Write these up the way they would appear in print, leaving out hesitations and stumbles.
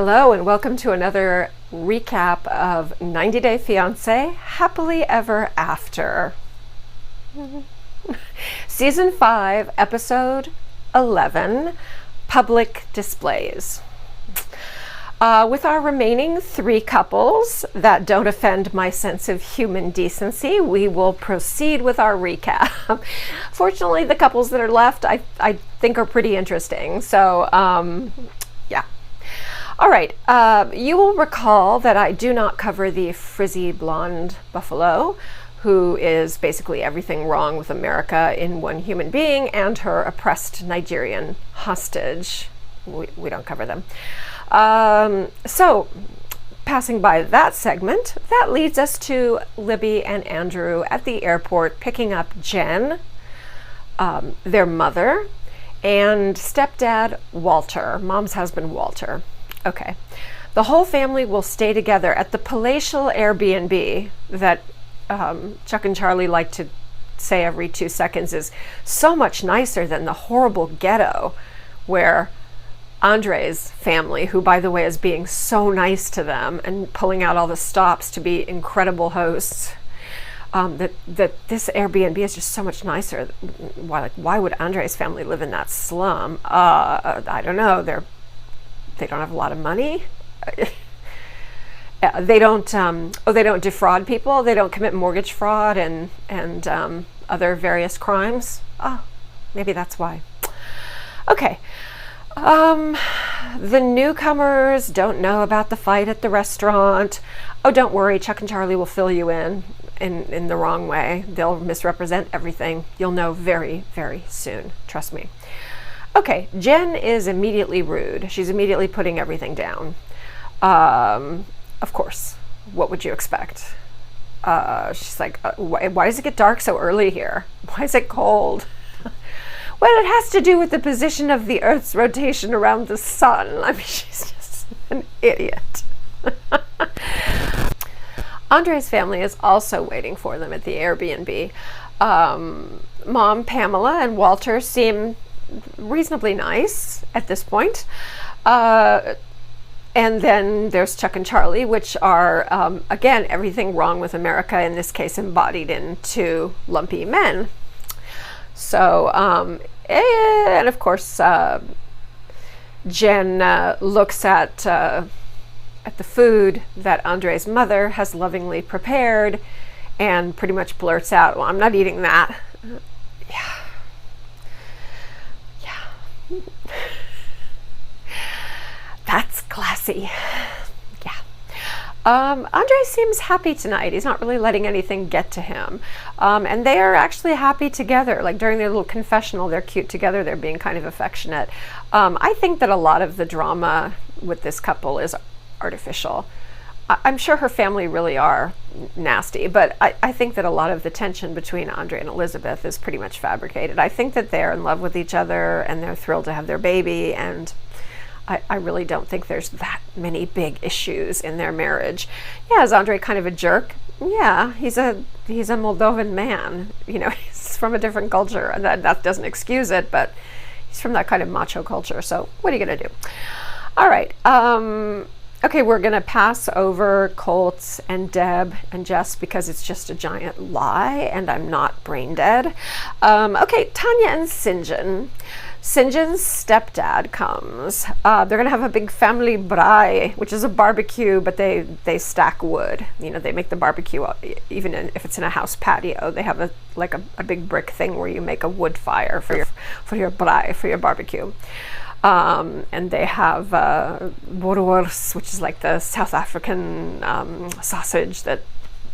Hello and welcome to another recap of 90 Day Fiance Happily Ever After. Season 5, Episode 11, Public Displays. With our remaining 3 couples that don't offend my sense of human decency, we will proceed with our recap. Fortunately, the couples that are left I think are pretty interesting. So, yeah. All right, you will recall that I do not cover the frizzy blonde buffalo, who is basically everything wrong with America in one human being, and her oppressed Nigerian hostage. We don't cover them. So, passing by that segment, that leads us to Libby and Andrew at the airport picking up Jen, their mother, and stepdad Walter, mom's husband Walter. Okay, the whole family will stay together at the palatial Airbnb that Chuck and Charlie like to say every 2 seconds is so much nicer than the horrible ghetto where Andre's family, who by the way is being so nice to them and pulling out all the stops to be incredible hosts, that this Airbnb is just so much nicer. Why would Andre's family live in that slum? I don't know. They don't have a lot of money. They don't defraud people. They don't commit mortgage fraud and other various crimes. Oh, maybe that's why. Okay. The newcomers don't know about the fight at the restaurant. Oh, don't worry. Chuck and Charlie will fill you in the wrong way. They'll misrepresent everything. You'll know very, very soon. Trust me. Okay, Jen is immediately rude. She's immediately putting everything down. Of course, what would you expect? She's like, why does it get dark so early here? Why is it cold? Well, it has to do with the position of the Earth's rotation around the sun. I mean, she's just an idiot. Andre's family is also waiting for them at the Airbnb. Mom, Pamela, and Walter seem reasonably nice at this point. And then there's Chuck and Charlie, which are, again, everything wrong with America, in this case embodied in 2 lumpy men. So, and of course, Jen looks at the food that Andre's mother has lovingly prepared and pretty much blurts out, well, I'm not eating that. Yeah. That's classy. Yeah. Andre seems happy tonight. He's not really letting anything get to him. And they are actually happy together. Like during their little confessional, they're cute together. They're being kind of affectionate. I think that a lot of the drama with this couple is artificial. I'm sure her family really are nasty, but I think that a lot of the tension between Andre and Elizabeth is pretty much fabricated. I think that they're in love with each other and they're thrilled to have their baby, and I really don't think there's that many big issues in their marriage. Yeah, is Andre kind of a jerk? Yeah, he's a Moldovan man. You know, he's from a different culture, and that doesn't excuse it, but he's from that kind of macho culture, so what are you gonna do? All right, okay, we're gonna pass over Colt and Deb and Jess because it's just a giant lie and I'm not brain dead. Okay, Tanya and Shinjin. Shinjin's stepdad comes. They're gonna have a big family braai, which is a barbecue, but they stack wood. You know, they make the barbecue even if it's in a house patio. They have a big brick thing where you make a wood fire for your braai, for your barbecue. And they have boerewors, which is like the South African sausage that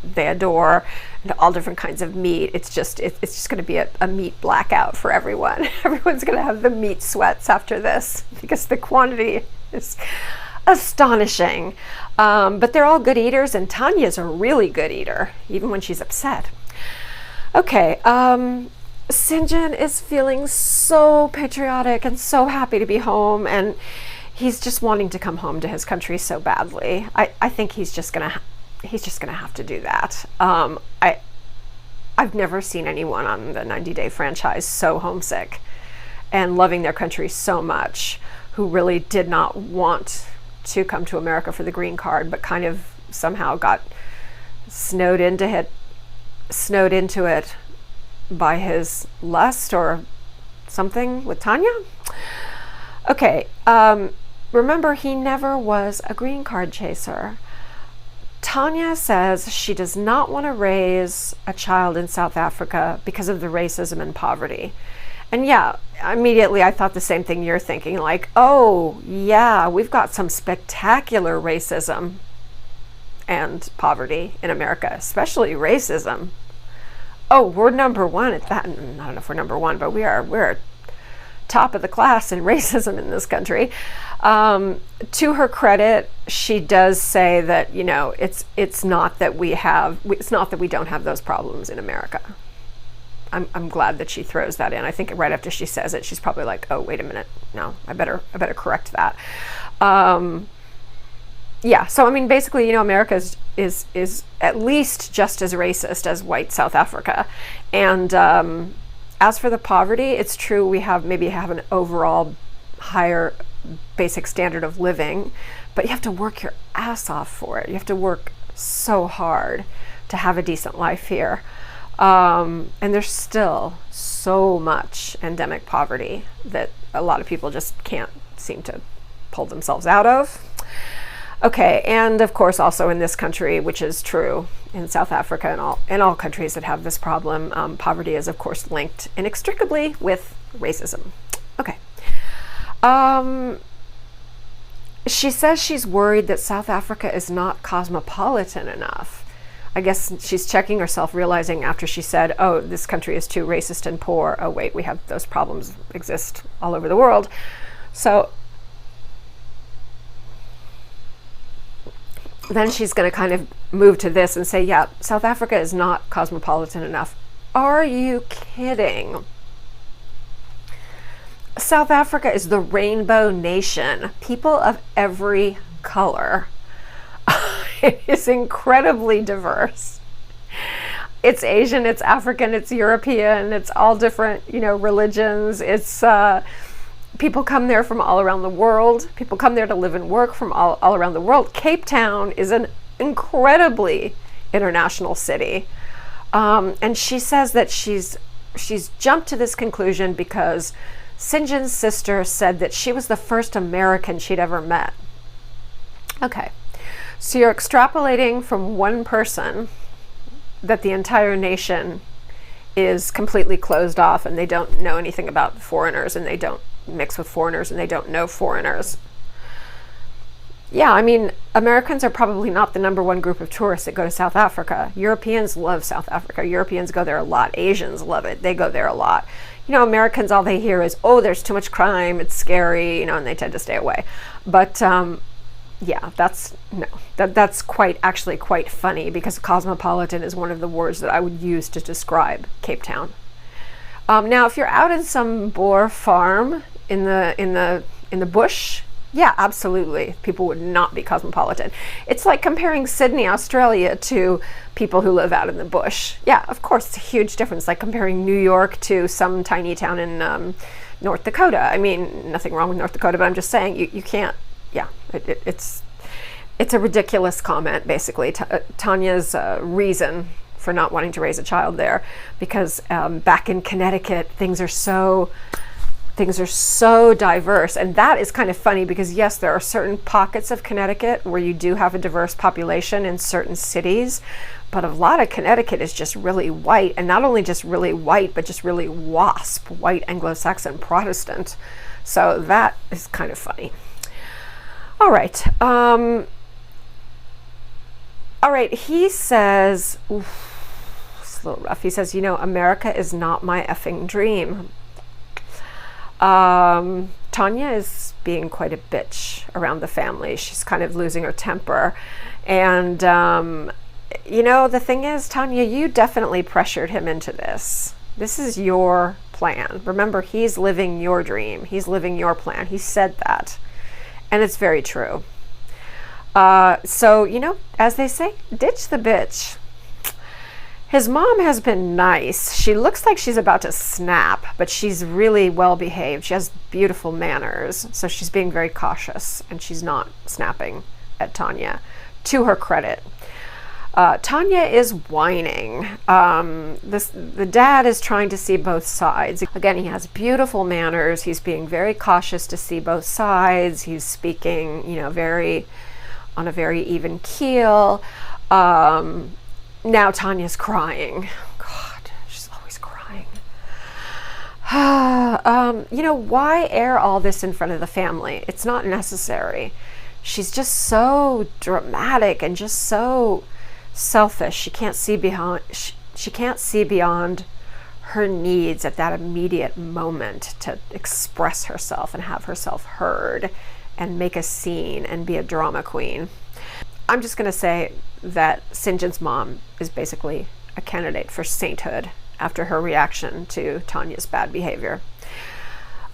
they adore, and all different kinds of meat. It's just going to be a meat blackout for everyone. Everyone's going to have the meat sweats after this because the quantity is astonishing. But they're all good eaters, and Tanya's a really good eater, even when she's upset. Okay, Shinjin is feeling so patriotic and so happy to be home, and he's just wanting to come home to his country so badly. I think he's just gonna have to do that. I've never seen anyone on the 90 Day franchise so homesick and loving their country so much, who really did not want to come to America for the green card, but kind of somehow got snowed into it by his lust or something with Tanya. Okay, remember, he never was a green card chaser. Tanya says she does not want to raise a child in South Africa because of the racism and poverty. And yeah, immediately I thought the same thing you're thinking, like, oh yeah, we've got some spectacular racism and poverty in America, especially racism. Oh, we're number one at that. I don't know if we're number one, but we're top of the class in racism in this country. To her credit, she does say that, you know, it's not that we don't have those problems in America. I'm glad that she throws that in. I think right after she says it, she's probably like, oh, wait a minute, no, I better correct that. Yeah, so I mean, basically, you know, America is at least just as racist as white South Africa. And as for the poverty, it's true, we maybe have an overall higher basic standard of living, but you have to work your ass off for it. You have to work so hard to have a decent life here. And there's still so much endemic poverty that a lot of people just can't seem to pull themselves out of. Okay, and of course also in this country, which is true in South Africa and all countries that have this problem, poverty is of course linked inextricably with racism. Okay. She says she's worried that South Africa is not cosmopolitan enough. I guess she's checking herself, realizing after she said, oh, this country is too racist and poor. Oh, wait, we have those problems exist all over the world. So then she's going to kind of move to this and say, yeah, South Africa is not cosmopolitan enough. Are you kidding? South Africa is the rainbow nation. People of every color. It is incredibly diverse. It's Asian, it's African, it's European, it's all different, you know, religions. It's people come there from all around the world. People come there to live and work from all around the world. Cape Town is an incredibly international city. And she says that she's jumped to this conclusion because Shinjin's sister said that she was the first American she'd ever met. Okay, so you're extrapolating from one person that the entire nation is completely closed off and they don't know anything about foreigners and they don't mix with foreigners and they don't know foreigners. Yeah, I mean, Americans are probably not the number one group of tourists that go to South Africa. Europeans love South Africa. Europeans go there a lot. Asians love it. They go there a lot. You know, Americans, all they hear is, oh, there's too much crime, it's scary, you know, and they tend to stay away. But yeah, that's actually quite funny because cosmopolitan is one of the words that I would use to describe Cape Town. Now, if you're out in some Boer farm in the bush, yeah, absolutely, people would not be cosmopolitan. It's like comparing Sydney, Australia to people who live out in the bush. Yeah, of course, it's a huge difference, like comparing New York to some tiny town in North Dakota. I mean, nothing wrong with North Dakota, but I'm just saying you can't, yeah, it's a ridiculous comment, basically. Tanya's reason for not wanting to raise a child there, because back in Connecticut, things are so diverse. And that is kind of funny because yes, there are certain pockets of Connecticut where you do have a diverse population in certain cities, but a lot of Connecticut is just really white, and not only just really white, but just really WASP, white Anglo-Saxon Protestant. So that is kind of funny. All right. All right, he says, it's a little rough. He says, you know, America is not my effing dream. Tanya is being quite a bitch around the family. She's kind of losing her temper. And, you know, the thing is, Tanya, you definitely pressured him into this. This is your plan. Remember, he's living your dream. He's living your plan. He said that. And it's very true. So, you know, as they say, ditch the bitch. His mom has been nice. She looks like she's about to snap, but she's really well behaved. She has beautiful manners, so she's being very cautious, and she's not snapping at Tanya, to her credit. Tanya is whining. The dad is trying to see both sides. Again, he has beautiful manners. He's being very cautious to see both sides. He's speaking, on a very even keel. Now Tanya's crying. God, she's always crying. Why air all this in front of the family? It's not necessary. She's just so dramatic and just so selfish. She can't see beyond her needs at that immediate moment to express herself and have herself heard and make a scene and be a drama queen. I'm just going to say that Shinjin's mom is basically a candidate for sainthood after her reaction to Tanya's bad behavior.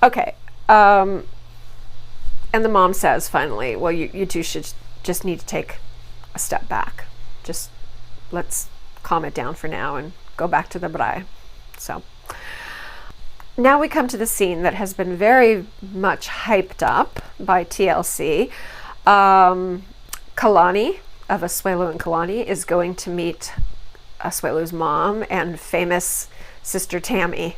Okay, and the mom says finally, well, you two should just need to take a step back. Just let's calm it down for now and go back to the braai. So now we come to the scene that has been very much hyped up by TLC. Kalani of Asuelu and Kalani is going to meet Asuelu's mom and famous sister Tammy.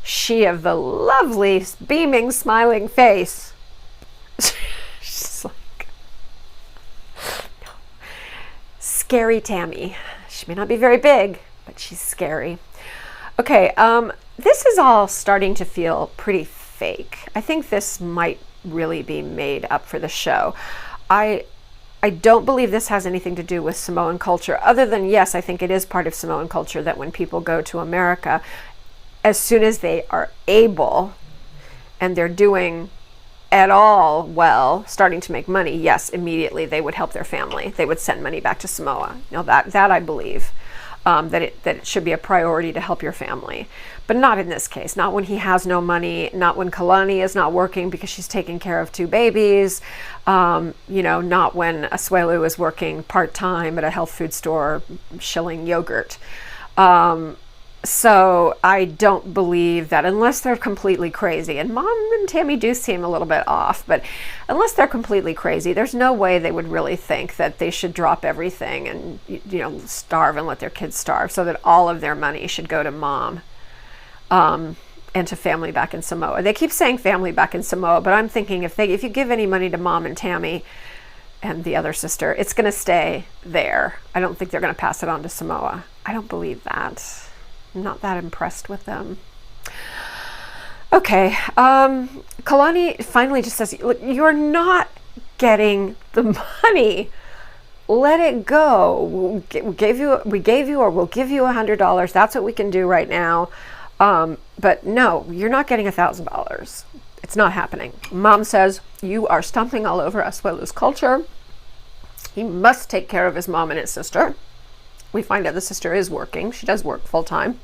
She of the lovely, beaming, smiling face. She's like, no. Scary Tammy. She may not be very big, but she's scary. Okay, this is all starting to feel pretty fake. I think this might really be made up for the show. I don't believe this has anything to do with Samoan culture, other than, yes, I think it is part of Samoan culture that when people go to America, as soon as they are able and they're doing at all well, starting to make money, yes, immediately they would help their family. They would send money back to Samoa. That I believe, that it should be a priority to help your family. But not in this case, not when he has no money, not when Kalani is not working because she's taking care of 2 babies, not when Asuelu is working part-time at a health food store shilling yogurt. So I don't believe that, unless they're completely crazy, and Mom and Tammy do seem a little bit off, but unless they're completely crazy, there's no way they would really think that they should drop everything and, starve and let their kids starve, so that all of their money should go to Mom and to family back in Samoa. They keep saying family back in Samoa, but I'm thinking if you give any money to Mom and Tammy and the other sister, it's going to stay there. I don't think they're going to pass it on to Samoa. I don't believe that. I'm not that impressed with them. Okay, Kalani finally just says, look, you're not getting the money. Let it go. We gave you, or we'll give you $100. That's what we can do right now. But no, you're not getting $1,000. It's not happening. Mom says, you are stomping all over Asuelu's culture. He must take care of his mom and his sister. We find out the sister is working. She does work full-time.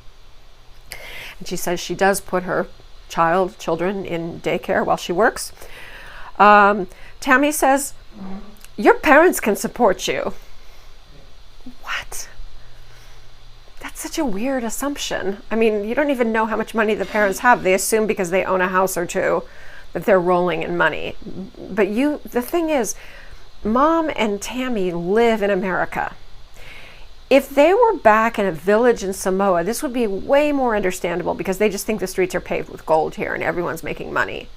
And she says she does put her children in daycare while she works. Tammy says, your parents can support you. What? That's such a weird assumption. I mean, you don't even know how much money the parents have. They assume because they own a house or two that they're rolling in money. But the thing is, Mom and Tammy live in America. If they were back in a village in Samoa, this would be way more understandable because they just think the streets are paved with gold here and everyone's making money.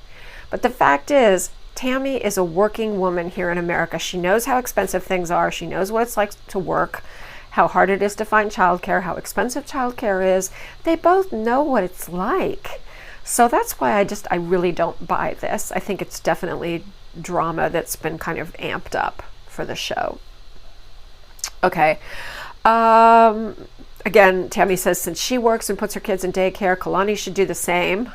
But the fact is, Tammy is a working woman here in America. She knows how expensive things are. She knows what it's like to work, how hard it is to find childcare, how expensive childcare is. They both know what it's like. So that's why I really don't buy this. I think it's definitely drama that's been kind of amped up for the show. Okay. Again, Tammy says since she works and puts her kids in daycare, Kalani should do the same.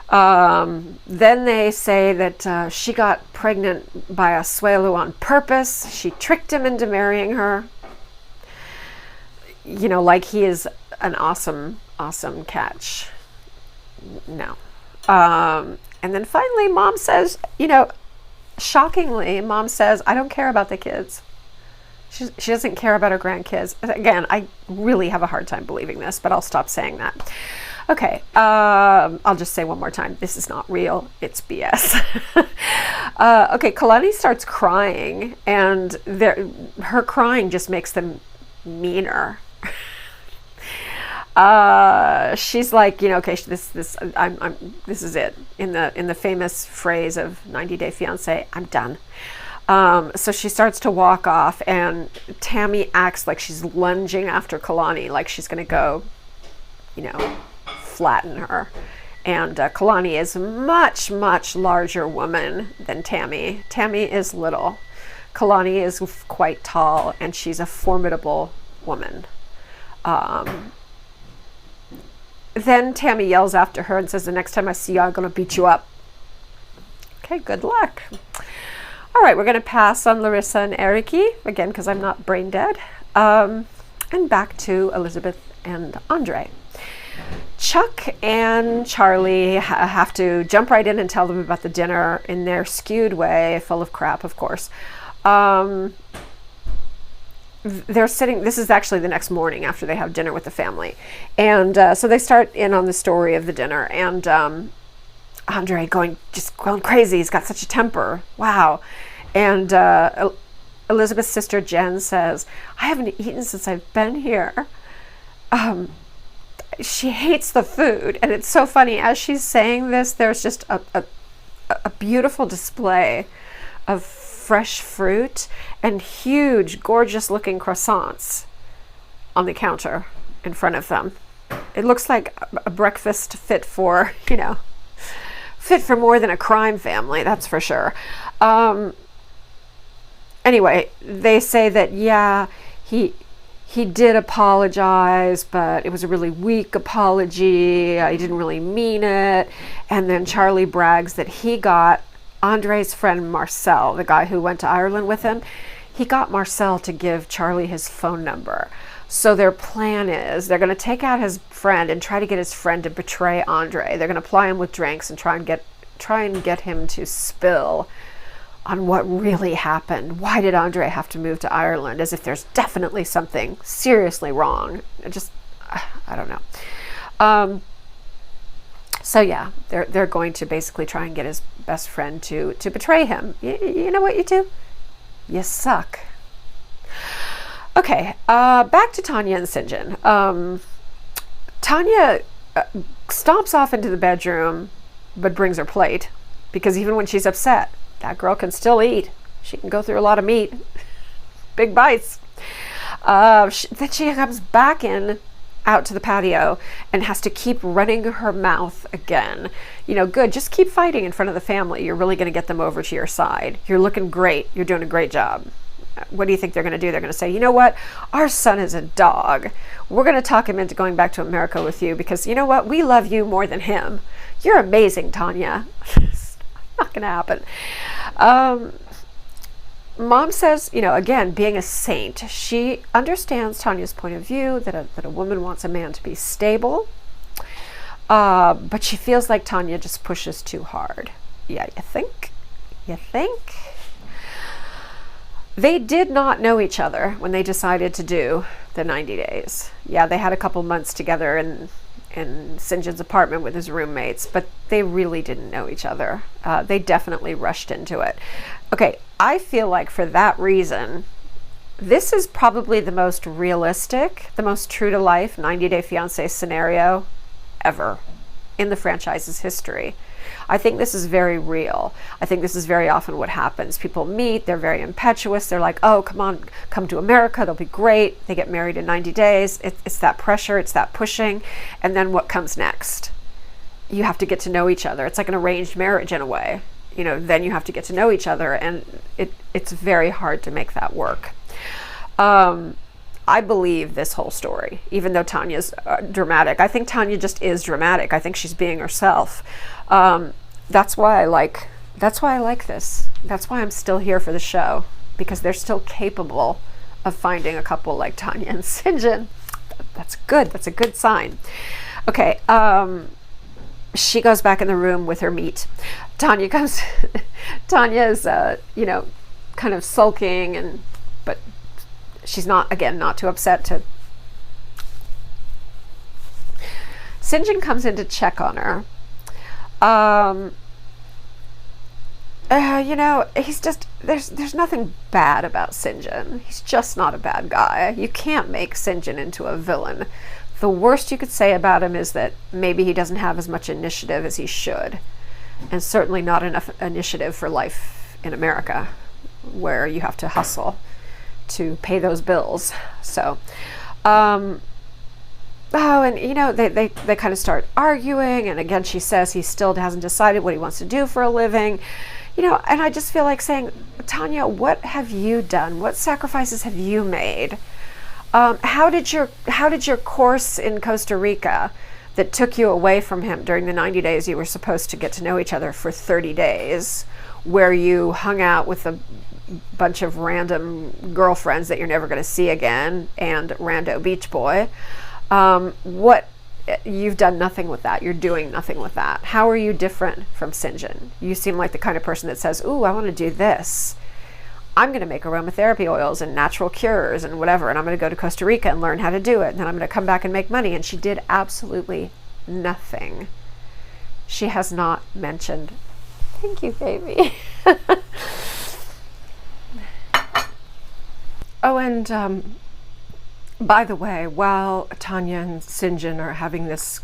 Then they say that she got pregnant by Asuelu on purpose. She tricked him into marrying her. Like he is an awesome catch. No. And then finally, Mom says, shockingly, Mom says, I don't care about the kids. She doesn't care about her grandkids. Again, I really have a hard time believing this, but I'll stop saying that. Okay, I'll just say one more time. This is not real. It's BS. Okay, Kalani starts crying, and her crying just makes them meaner. She's like, okay, this is it. In the famous phrase of 90 Day Fiance, I'm done. So she starts to walk off, and Tammy acts like she's lunging after Kalani, like she's going to go, flatten her. And Kalani is much, much larger woman than Tammy. Tammy is little. Kalani is quite tall, and she's a formidable woman. Then Tammy yells after her and says, the next time I see you, I'm going to beat you up. Okay, good luck. All right, we're going to pass on Larissa and Eriki, again, because I'm not brain dead. And back to Elizabeth and Andre. Chuck and Charlie have to jump right in and tell them about the dinner in their skewed way, full of crap, of course. They're sitting, this is actually the next morning after they have dinner with the family. And so they start in on the story of the dinner, and Andre going crazy. He's got such a temper. Wow. And Elizabeth's sister Jen says, I haven't eaten since I've been here. She hates the food. And it's so funny. As she's saying this, there's just a beautiful display of fresh fruit and huge, gorgeous looking croissants on the counter in front of them. It looks like a breakfast fit for more than a crime family, that's for sure. Anyway, they say that, yeah, he did apologize, but it was a really weak apology. He didn't really mean it. And then Charlie brags that he got Andre's friend Marcel, the guy who went to Ireland with him, he got Marcel to give Charlie his phone number. So their plan is they're going to take out his friend and try to get his friend to betray Andre. They're going to ply him with drinks and try and get him to spill on what really happened. Why did Andre have to move to Ireland? As if there's definitely something seriously wrong. I don't know. So yeah, they're going to basically try and get his best friend to betray him. You know what you do? You suck. Okay, back to Tanya and Shinjin. Tanya stomps off into the bedroom, but brings her plate, because even when she's upset, that girl can still eat. She can go through a lot of meat. Big bites. Then she comes back out to the patio and has to keep running her mouth again. Good, just keep fighting in front of the family. You're really going to get them over to your side. You're looking great. You're doing a great job. What do you think they're going to do? They're going to say, you know what? Our son is a dog. We're going to talk him into going back to America with you because, you know what? We love you more than him. You're amazing, Tanya. It's not going to happen. Mom says, again, being a saint, she understands Tanya's point of view that a woman wants a man to be stable, but she feels like Tanya just pushes too hard. Yeah, you think? They did not know each other when they decided to do the 90 days. Yeah, they had a couple months together in Shinjin's apartment with his roommates, but they really didn't know each other. They definitely rushed into it. Okay, I feel like for that reason, this is probably the most realistic, the most true to life 90 Day Fiancé scenario ever in the franchise's history. I think this is very real. I think this is very often what happens. People meet, they're very impetuous. They're like, oh, come on, come to America. They'll be great. They get married in 90 days. It's that pressure. It's that pushing. And then what comes next? You have to get to know each other. It's like an arranged marriage in a way. Then you have to get to know each other. And it's very hard to make that work. I believe this whole story, even though Tanya's dramatic. I think Tanya just is dramatic. I think she's being herself. That's why I like this. That's why I'm still here for the show, because they're still capable of finding a couple like Tanya and Shinjin. That's good. That's a good sign. Okay. She goes back in the room with her meat. Tanya is, kind of sulking but she's not, again, not too upset to. Shinjin comes in to check on her. You know, he's just, there's nothing bad about Shinjin. He's just not a bad guy. You can't make Shinjin into a villain. The worst you could say about him is that maybe he doesn't have as much initiative as he should, and certainly not enough initiative for life in America, where you have to hustle to pay those bills. So, oh, and you know, they kind of start arguing, and again, she says he still hasn't decided what he wants to do for a living. You know, and I just feel like saying, Tanya, what have you done? What sacrifices have you made? How did your course in Costa Rica that took you away from him during the 90 days you were supposed to get to know each other for 30 days, where you hung out with a bunch of random girlfriends that you're never going to see again and rando beach boy, you've done nothing with that. You're doing nothing with that. How are you different from Shinjin? You seem like the kind of person that says, ooh, I want to do this. I'm going to make aromatherapy oils and natural cures and whatever, and I'm going to go to Costa Rica and learn how to do it, and then I'm going to come back and make money. And she did absolutely nothing. She has not mentioned, thank you, baby. Oh, and by the way, while Tanya and Shinjin are having this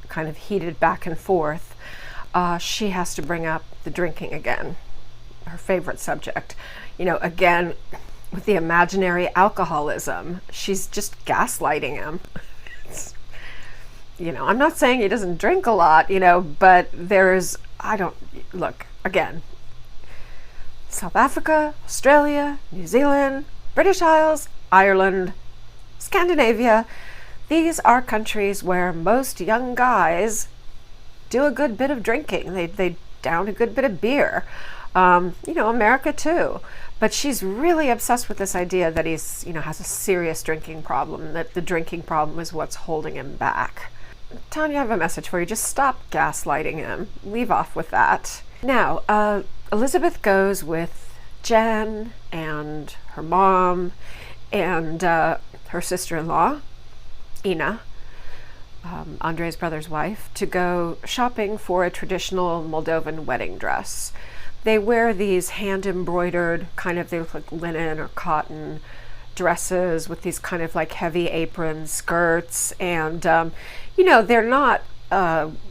kind of heated back and forth, she has to bring up the drinking again, her favorite subject. You know, again, with the imaginary alcoholism, she's just gaslighting him. You know, I'm not saying he doesn't drink a lot, you know, but look, again, South Africa, Australia, New Zealand, British Isles, Ireland, Scandinavia, these are countries where most young guys do a good bit of drinking. They down a good bit of beer. You know, America too. But she's really obsessed with this idea that he's, you know, has a serious drinking problem, that the drinking problem is what's holding him back. Tanya, I have a message for you. Just stop gaslighting him. Leave off with that. Now, Elizabeth goes with Jen and her mom and her sister-in-law, Ina, Andre's brother's wife, to go shopping for a traditional Moldovan wedding dress. They wear these hand-embroidered, kind of, they look like linen or cotton dresses with these kind of like heavy apron skirts, and you know, they're not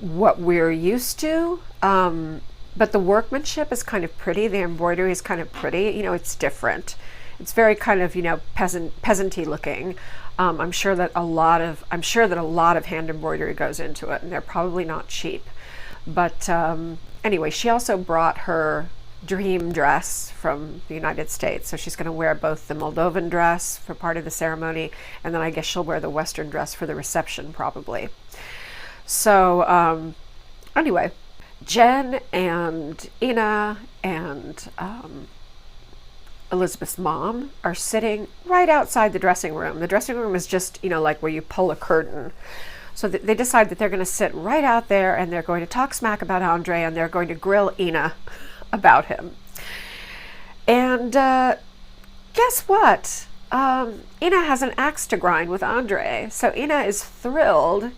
what we're used to, but the workmanship is kind of pretty. The embroidery is kind of pretty. You know, it's different. It's very kind of, you know, peasanty looking. I'm sure that a lot of hand embroidery goes into it, and they're probably not cheap. But anyway, she also brought her dream dress from the United States. So she's going to wear both the Moldovan dress for part of the ceremony, and then I guess she'll wear the Western dress for the reception probably. So anyway, Jen and Ina and Elizabeth's mom are sitting right outside the dressing room. The dressing room is just, you know, like where you pull a curtain. So they decide that they're going to sit right out there, and they're going to talk smack about Andre, and they're going to grill Ina about him. And guess what? Ina has an axe to grind with Andre. So Ina is thrilled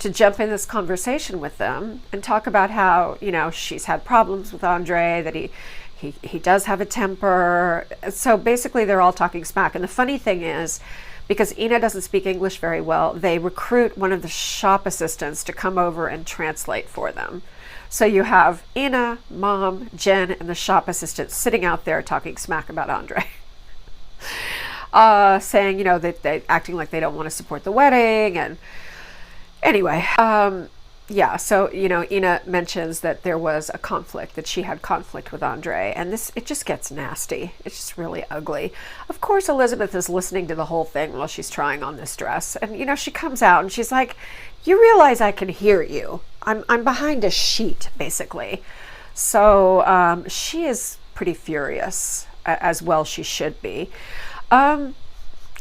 to jump in this conversation with them and talk about how, you know, she's had problems with Andre, that he does have a temper. So basically they're all talking smack. And the funny thing is, because Ina doesn't speak English very well, they recruit one of the shop assistants to come over and translate for them. So you have Ina, Mom, Jen, and the shop assistant sitting out there talking smack about Andre. Saying, you know, that they acting like they don't want to support the wedding. And anyway, yeah, so, you know, Ina mentions that there was a conflict, that she had conflict with Andre, and it just gets nasty. It's just really ugly. Of course, Elizabeth is listening to the whole thing while she's trying on this dress, and, you know, she comes out and she's like, you realize I can hear you. I'm behind a sheet, basically. So she is pretty furious, as well she should be.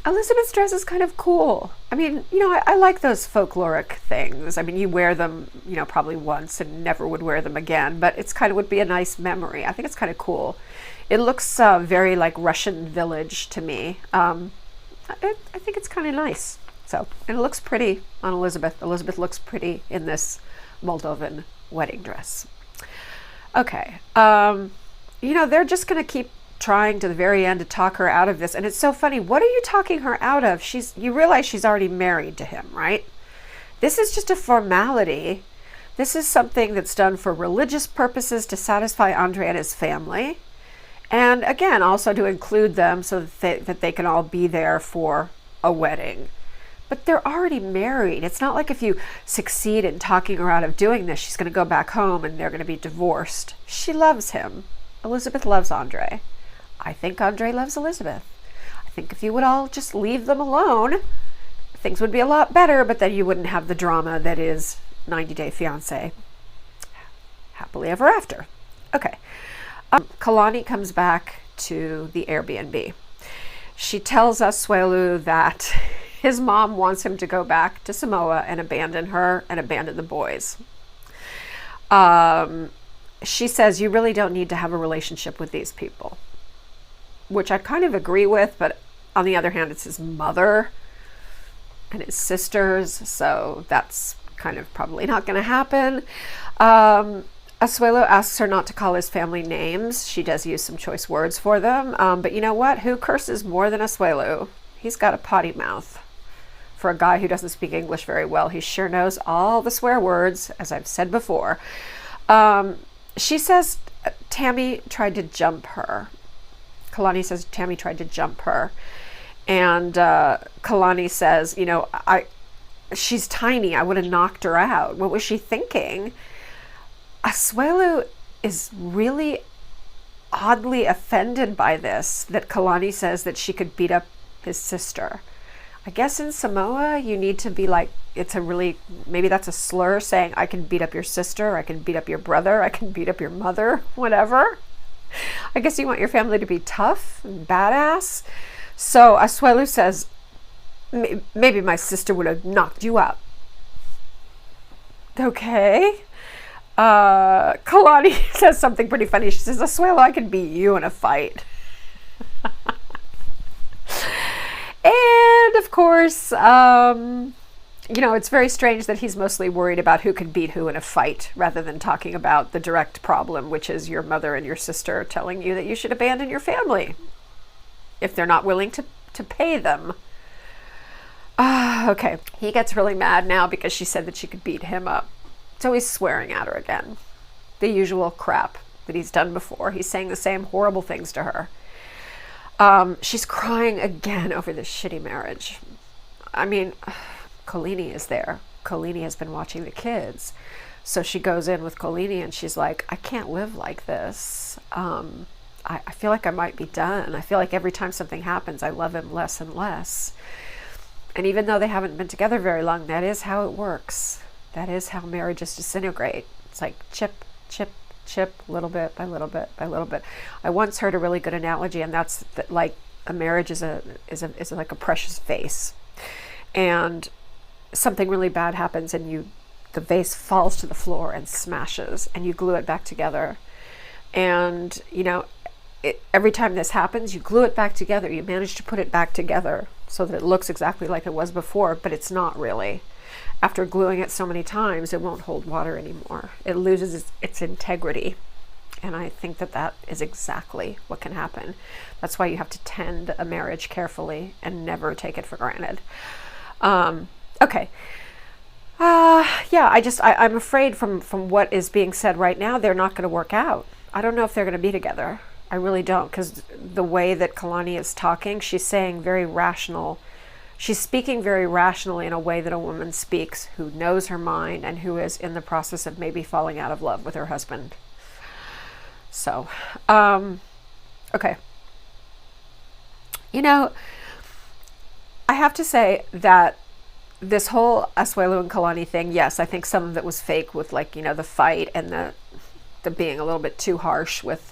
Elizabeth's dress is kind of cool. I mean, you know, I like those folkloric things. I mean, you wear them, you know, probably once and never would wear them again, but it's kind of would be a nice memory. I think it's kind of cool. It looks very like Russian village to me. I think it's kind of nice. So, and it looks pretty on Elizabeth. Elizabeth looks pretty in this Moldovan wedding dress. Okay, they're just going to keep trying to the very end to talk her out of this. And it's so funny. What are you talking her out of? You realize she's already married to him, right? This is just a formality. This is something that's done for religious purposes to satisfy Andre and his family. And again, also to include them so that they can all be there for a wedding. But they're already married. It's not like if you succeed in talking her out of doing this, she's going to go back home and they're going to be divorced. She loves him. Elizabeth loves Andre. I think Andre loves Elizabeth. I think if you would all just leave them alone, things would be a lot better, but then you wouldn't have the drama that is 90 Day Fiance. Happily ever after. Okay. Kalani comes back to the Airbnb. She tells Asuelu that his mom wants him to go back to Samoa and abandon her and abandon the boys. She says, you really don't need to have a relationship with these people, which I kind of agree with, but on the other hand, it's his mother and his sisters, so that's kind of probably not going to happen. Asuelu asks her not to call his family names. She does use some choice words for them, but you know what? Who curses more than Asuelu? He's got a potty mouth. For a guy who doesn't speak English very well, he sure knows all the swear words, as I've said before. She says Tammy tried to jump her. Kalani says Tammy tried to jump her. And Kalani says, she's tiny. I would have knocked her out. What was she thinking? Asuelu is really oddly offended by this, that Kalani says that she could beat up his sister. I guess in Samoa, you need to be like, maybe that's a slur saying, I can beat up your sister, I can beat up your brother, I can beat up your mother, whatever. I guess you want your family to be tough and badass. So Asuelu says, maybe my sister would have knocked you out. Okay. Kalani says something pretty funny. She says, Asuelu, I can beat you in a fight. And of course, it's very strange that he's mostly worried about who can beat who in a fight rather than talking about the direct problem, which is your mother and your sister telling you that you should abandon your family if they're not willing to pay them. Okay. He gets really mad now because she said that she could beat him up. So he's swearing at her again. The usual crap that he's done before. He's saying the same horrible things to her. She's crying again over this shitty marriage. I mean, Kalani is there. Kalani has been watching the kids. So she goes in with Kalani and she's like, I can't live like this. I feel like I might be done. I feel like every time something happens, I love him less and less. And even though they haven't been together very long, that is how it works. That is how marriages disintegrate. It's like chip, chip, chip, little bit by little bit by little bit. I once heard a really good analogy, and that's that, like, a marriage is like a precious vase, and something really bad happens, and the vase falls to the floor and smashes, and you glue it back together. And every time this happens, you glue it back together. You manage to put it back together so that it looks exactly like it was before, but it's not really. After gluing it so many times, it won't hold water anymore. It loses its integrity. And I think that is exactly what can happen. That's why you have to tend a marriage carefully and never take it for granted. Okay. I'm afraid from what is being said right now, they're not going to work out. I don't know if they're going to be together. I really don't, because the way that Kalani is talking, she's saying very rational. She's speaking very rationally in a way that a woman speaks who knows her mind and who is in the process of maybe falling out of love with her husband. So, okay. I have to say that this whole Asuelu and Kalani thing, yes, I think some of it was fake with, like, the fight and the being a little bit too harsh with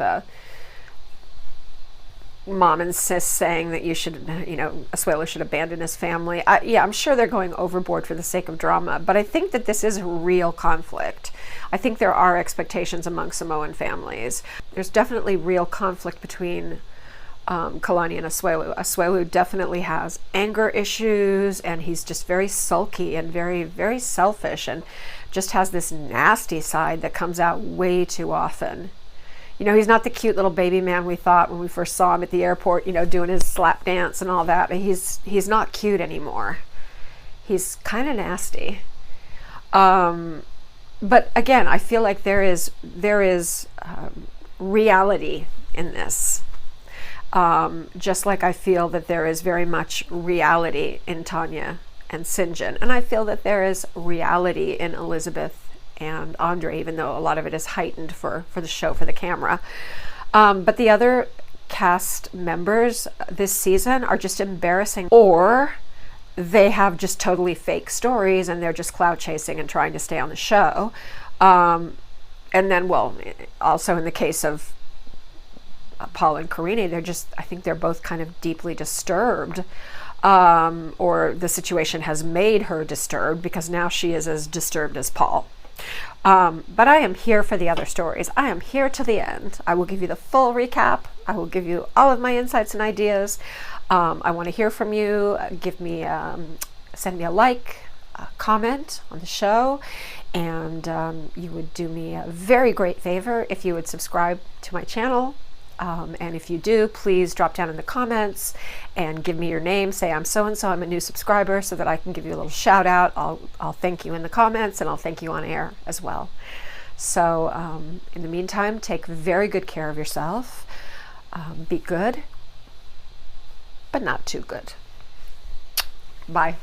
mom and sis saying that you should, Asuelu should abandon his family. I'm sure they're going overboard for the sake of drama, but I think that this is a real conflict. I think there are expectations among Samoan families. There's definitely real conflict between Kalani and Asuelu. Asuelu definitely has anger issues, and he's just very sulky and very, very selfish, and just has this nasty side that comes out way too often. You know, he's not the cute little baby man we thought when we first saw him at the airport, you know, doing his slap dance and all that. He's not cute anymore. He's kind of nasty. But again, I feel like there is reality in this. Just like I feel that there is very much reality in Tanya and Shinjin. And I feel that there is reality in Elizabeth and Andre, even though a lot of it is heightened for the show, for the camera. But the other cast members this season are just embarrassing, or they have just totally fake stories and they're just clout chasing and trying to stay on the show. And then, well, also in the case of Paul and Karini, I think they're both kind of deeply disturbed, or the situation has made her disturbed, because now she is as disturbed as Paul. But I am here for the other stories. I am here to the end. I will give you the full recap. I will give you all of my insights and ideas. I want to hear from you. Send me a like, a comment on the show, and you would do me a very great favor if you would subscribe to my channel. And if you do, please drop down in the comments and give me your name. Say, I'm so-and-so, I'm a new subscriber, so that I can give you a little shout out. I'll thank you in the comments, and I'll thank you on air as well. So in the meantime, take very good care of yourself. Be good, but not too good. Bye.